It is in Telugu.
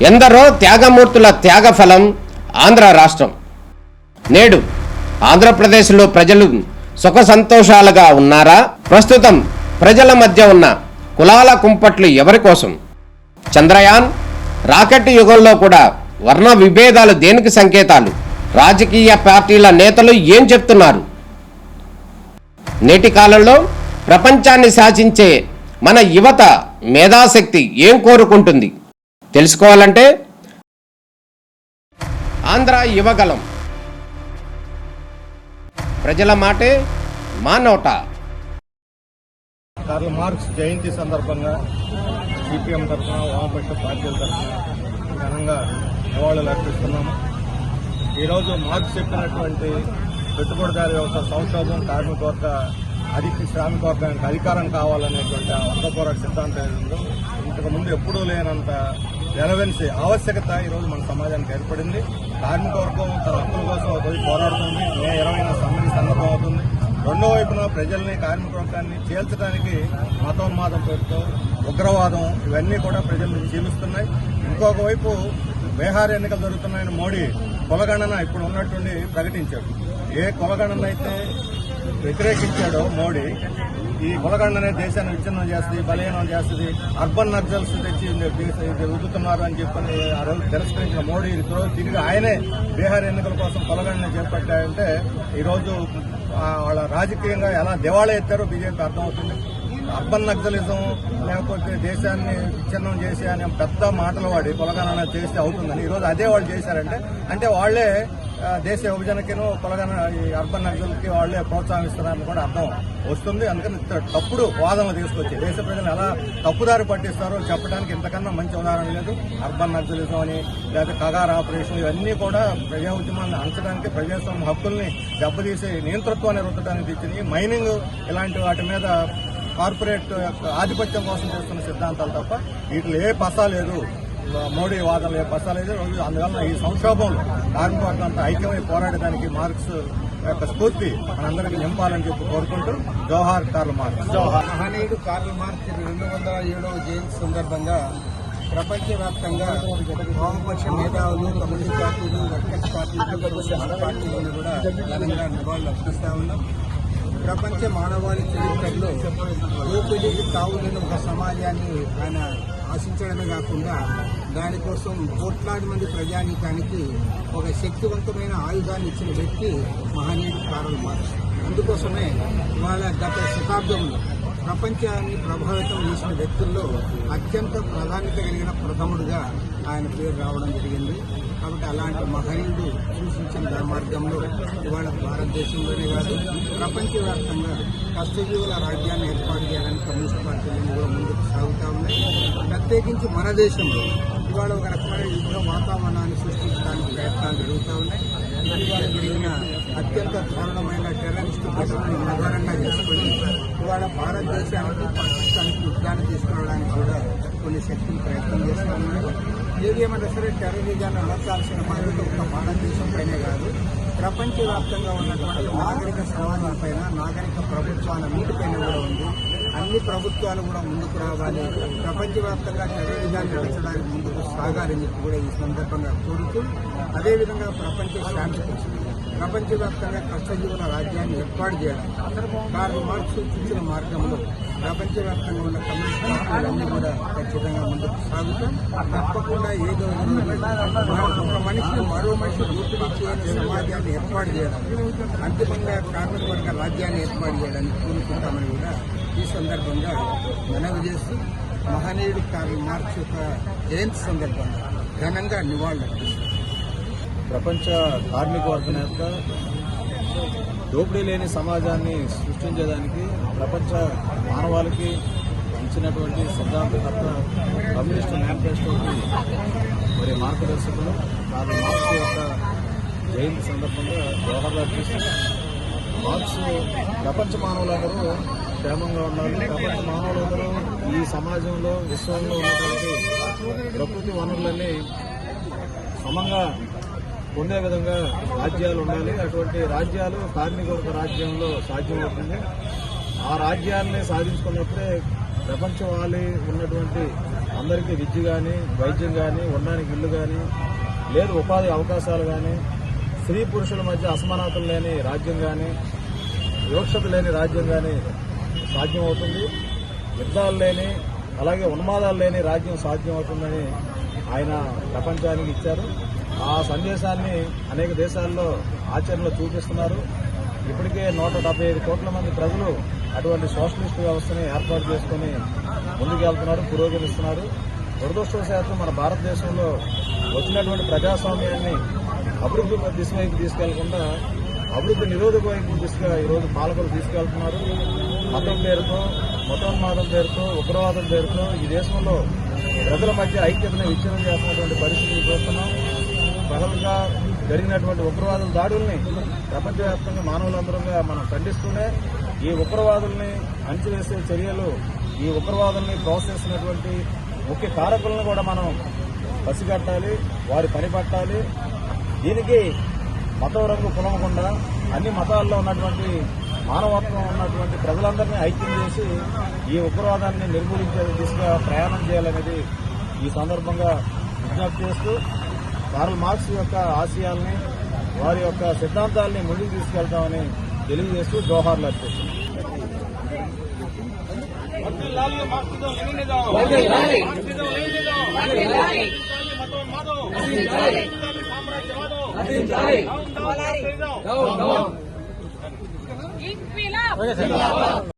ఎందరో త్యాగమూర్తుల త్యాగఫలం ఆంధ్ర రాష్ట్రం. నేడు ఆంధ్రప్రదేశ్లో ప్రజలు సుఖ సంతోషాలుగా ఉన్నారా? ప్రస్తుతం ప్రజల మధ్య ఉన్న కులాల కుంపట్లు ఎవరి కోసం? చంద్రయాన్ రాకెట్ యుగంలో కూడా వర్ణ విభేదాలు దేనికి సంకేతాలు? రాజకీయ పార్టీల నేతలు ఏం చెప్తున్నారు? నేటి కాలంలో ప్రపంచాన్ని శాసించే మన యువత మేధాశక్తి ఏం కోరుకుంటుంది? తెలుసుకోవాలంటే ఆంధ్ర యువగలం. ప్రజల మాటే మా నోట. కార్ల్ మార్క్స్ జయంతి సందర్భంగా సిపిఎం తరఫున వామపక్ష పార్టీల తరఫున ఘనంగా నివాళులు అర్పిస్తున్నాము. ఈరోజు మార్క్స్ చెప్పినటువంటి పెట్టుబడిదారీ వ్యవస్థ సంక్షోభం, కార్మిక వర్గ శ్రామిక వర్గానికి అధికారం కావాలనేటువంటి వర్గ పోరాట సిద్ధాంతం ఏదో ఇంతకుముందు ఎప్పుడూ లేనంత రెలవెన్సీ ఆవశ్యకత ఈరోజు మన సమాజానికి ఏర్పడింది. కార్మిక వర్గం తన హక్కుల కోసం పోయి పోరాడుతుంది. మే 20న సమ్మెకి సన్నద్ధం అవుతుంది. రెండో వైపున ప్రజల్ని, కార్మిక వర్గాన్ని చేల్చడానికి మతోన్మాదం పేరుతో ఉగ్రవాదం ఇవన్నీ కూడా ప్రజలను చీలుస్తున్నాయి. ఇంకొక వైపు బీహార్ ఎన్నికలు జరుగుతున్నాయని మోడీ కులగణన ఇప్పుడు ఉన్నట్టుండి ప్రకటించాడు. ఏ కులగణన అయితే వ్యతిరేకించాడో మోడీ, ఈ కులగణనే దేశాన్ని విచ్ఛిన్నం చేస్తుంది, బలహీనం చేస్తుంది, అర్బన్ నక్సల్స్ తెచ్చి రుద్దుతున్నారు అని చెప్పని ఆ రోజు తిరస్కరించిన మోడీ ఈరోజు తిరిగి ఆయనే బీహార్ ఎన్నికల కోసం కులగణన చేపట్టాయంటే ఈరోజు వాళ్ళ రాజకీయంగా ఎలా దివాళా ఎత్తారో బీజేపీ అర్థమవుతుంది. అర్బన్ నక్సలిజం లేకపోతే దేశాన్ని విచ్ఛిన్నం చేసి అనే పెద్ద మాటలు వాడి కులగణన చేస్తే అవుతుందని ఈరోజు అదే వాళ్ళు చేశారంటే అంటే వాళ్లే దేశ విభజనకిను ఈ అర్బన్ నక్సల్కి వాళ్లే ప్రోత్సహిస్తున్నారని కూడా అర్థం వస్తుంది. అందుకని తప్పుడు వాదనలు తీసుకొచ్చి దేశ ప్రజలు ఎలా తప్పుదారి పట్టిస్తారో చెప్పడానికి ఇంతకన్నా మంచి ఉదాహరణ లేదు. అర్బన్ నక్సలిజం అని లేదా కగార్ ఆపరేషన్ ఇవన్నీ కూడా ప్రజా ఉద్యమాన్ని అంచడానికి, ప్రజాస్వామ్య హక్కుల్ని దెబ్బతీసి నియంతృత్వాన్ని రుద్దడానికి తెచ్చినాయి. మైనింగ్ ఇలాంటి వాటి మీద కార్పొరేట్ ఆధిపత్యం కోసం చేస్తున్న సిద్ధాంతాలు తప్ప వీటిలో ఏ పసా లేదు. మోడీ వాదనలు ఏ పసా లేదు. అందువల్ల ఈ సంక్షోభంలో కార్మిక వర్గం అంతా ఐక్యమై పోరాడడానికి మార్క్స్ యొక్క స్ఫూర్తి మనందరికీ నింపాలని చెప్పి కోరుకుంటూ జోహార్ కార్ల్ మార్క్స్. మహనీయుడు కార్ల్ మార్క్స్ 207వ జయంతి సందర్భంగా ప్రపంచవ్యాప్తంగా వామపక్ష మేధావులు, కమ్యూనిస్ట్ పార్టీలు, వర్కర్స్ పార్టీలు, సోషలిస్ట్ పార్టీలను కూడా ఘనంగా నివాళులు అర్పిస్తా ఉన్నాం. ప్రపంచ మానవాళి చరిత్రలో దోపిడీకి తావులేని ఒక సమాజాన్ని ఆయన ఆశించడమే కాకుండా దానికోసం కోట్లాది మంది ప్రజానీకానికి ఒక శక్తివంతమైన ఆయుధాన్ని ఇచ్చిన వ్యక్తి మహనీయుడు కార్ల్ మార్క్స్. అందుకోసమే వాళ్ళ గత శతాబ్దంలో ప్రపంచాన్ని ప్రభావితం చేసిన వ్యక్తుల్లో అత్యంత ప్రాధాన్యత కలిగిన ప్రథముడుగా ఆయన పేరు రావడం జరిగింది. కాబట్టి అలాంటి మహనీయుడు సూచించిన మార్గంలో ఇవాళ భారతదేశంలోనే కాదు ప్రపంచవ్యాప్తంగా కష్టజీవుల రాజ్యాన్ని ఏర్పాటు చేయడానికి కమ్యూనిస్ట్ పార్టీలను కూడా ముందుకు సాగుతూ ఉన్నాయి. ప్రత్యేకించి మన దేశంలో ఇవాళ ఒక రకమైన యుద్ధ వాతావరణాన్ని సృష్టించడానికి ప్రయత్నాలు జరుగుతూ ఉన్నాయి. ఇవాళ జరిగిన అత్యంత దారుణమైన టెర్రరిస్టు ఘటనను ఆధారంగా చేసుకుని ఇవాళ భారతదేశానికి, పాకిస్తాన్కి యుద్ధాన్ని తీసుకురావడానికి కూడా కొన్ని శక్తులు ప్రయత్నం చేస్తూ ఉన్నారు. ఏదేమైనా సరే టెర్రరిజాన్ని అమర్చాల్సిన బాధ్యత ఒక భారతదేశం పైనే కాదు, ప్రపంచవ్యాప్తంగా ఉన్నటువంటి నాగరిక సమాజంపైన, నాగరిక ప్రభుత్వాలన్నిటిపైన కూడా ఉంది. అన్ని ప్రభుత్వాలు కూడా ముందుకు రావాలి, ప్రపంచవ్యాప్తంగా టెర్రరిజాన్ని అడచడానికి ముందుకు సాగాలని చెప్పి కూడా ఈ సందర్భంగా కోరుతూ, అదేవిధంగా ప్రపంచ శాంతి కోసం ప్రపంచవ్యాప్తంగా కష్టజీవుల రాజ్యాన్ని ఏర్పాటు చేయడం కార్ల్ మార్క్స్ సూచించిన మార్గంలో ప్రపంచవ్యాప్తంగా ఉన్న కమ్యూనిస్ట్ పార్టీలన్నీ కూడా ఖచ్చితంగా ముందుకు సాగుతాం. తప్పకుండా ఏదో ఒక మనిషి మరో మనిషి దోపిడీ చేయని సమాజాన్ని ఏర్పాటు చేయడం, అంతిమంగా కార్మిక వర్గ రాజ్యాన్ని ఏర్పాటు చేయడానికి కోరుకుంటామని కూడా ఈ సందర్భంగా మనవి చేస్తూ మహనీయుడు కార్ల్ మార్క్స్ యొక్క జయంతి సందర్భంగా ఘనంగా నివాళులు అర్పిస్తారు. ప్రపంచ కార్మిక వర్గం యొక్క దోపిడీ లేని సమాజాన్ని సృష్టించడానికి ప్రపంచ మానవాళికి ఇచ్చినటువంటి సిద్ధాంతకర్త కమ్యూనిస్టు మేనిఫెస్టోకి మరి మార్గదర్శకులు కార్ల్ మార్క్స్ యొక్క జయంతి సందర్భంగా జోహార్లు అర్పిస్తున్నారు. మార్క్స్ ప్రపంచ మానవులందరూ క్షేమంగా ఉండాలి, ప్రపంచ మానవులందరూ ఈ సమాజంలో, విశ్వంలో ఉన్నటువంటి ప్రకృతి వనరులన్నీ సమంగా పొందే విధంగా రాజ్యాలు ఉండాలి. అటువంటి రాజ్యాలు కార్మిక వర్గ రాజ్యంలో సాధ్యమవుతుంది. ఆ రాజ్యాన్ని సాధించుకున్నప్పుడే ప్రపంచవాలి ఉన్నటువంటి అందరికీ విద్య కానీ, వైద్యం కానీ, ఉండడానికి ఇల్లు కానీ, లేదు ఉపాధి అవకాశాలు కానీ, స్త్రీ పురుషుల మధ్య అసమానతలు లేని రాజ్యం కానీ, వివక్షత లేని రాజ్యం కానీ సాధ్యమవుతుంది. యుద్ధాలు లేని, అలాగే ఉన్మాదాలు లేని రాజ్యం సాధ్యమవుతుందని ఆయన ప్రపంచానికి ఇచ్చారు. ఆ సందేశాన్ని అనేక దేశాల్లో ఆచరణలో చూపిస్తున్నారు. ఇప్పటికే 175 కోట్ల మంది ప్రజలు అటువంటి సోషలిస్ట్ వ్యవస్థని ఏర్పాటు చేసుకుని ముందుకెళ్తున్నారు, పురోగమిస్తున్నారు. దురదృష్టవశాత్తు మన భారతదేశంలో వచ్చినటువంటి ప్రజాస్వామ్యాన్ని అభివృద్ధి దిశ వైపు తీసుకెళ్లకుండా అభివృద్ధి నిరోధక వైపు దిశగా ఈరోజు పాలకులు తీసుకెళ్తున్నారు. మతం పేరుతో, మతోన్మాదం పేరుతో, ఉగ్రవాదం పేరుతో ఈ దేశంలో ప్రజల మధ్య ఐక్యతను విచ్ఛిన్నం చేస్తున్నటువంటి పరిస్థితులు చూస్తున్నాం. పగలుగా జరిగినటువంటి ఉగ్రవాదుల దాడుల్ని ప్రపంచవ్యాప్తంగా మానవులందరంగా మనం ఖండిస్తూనే ఈ ఉగ్రవాదుల్ని అణచివేసే చర్యలు, ఈ ఉగ్రవాదుల్ని ప్రోత్సహిస్తున్నటువంటి ముఖ్య కారకులను కూడా మనం పసిగట్టాలి, వారి పని పట్టాలి. దీనికి మతం రంగు పులమకుండా అన్ని మతాల్లో ఉన్నటువంటి మానవత్వం ఉన్నటువంటి ప్రజలందరినీ ఐక్యం చేసి ఈ ఉగ్రవాదాన్ని నిర్మూలించే దిశగా ప్రయాణం చేయాలనేది ఈ సందర్భంగా విజ్ఞప్తి చేస్తూ కార్ల్ మార్క్స్ యొక్క ఆశయాల్ని, వారి యొక్క సిద్ధాంతాల్ని ముందుకు తీసుకెళ్తామని తెలియజేస్తూ జోహార్లు అర్పిస్తున్నాం. ఇంక్విలాబ్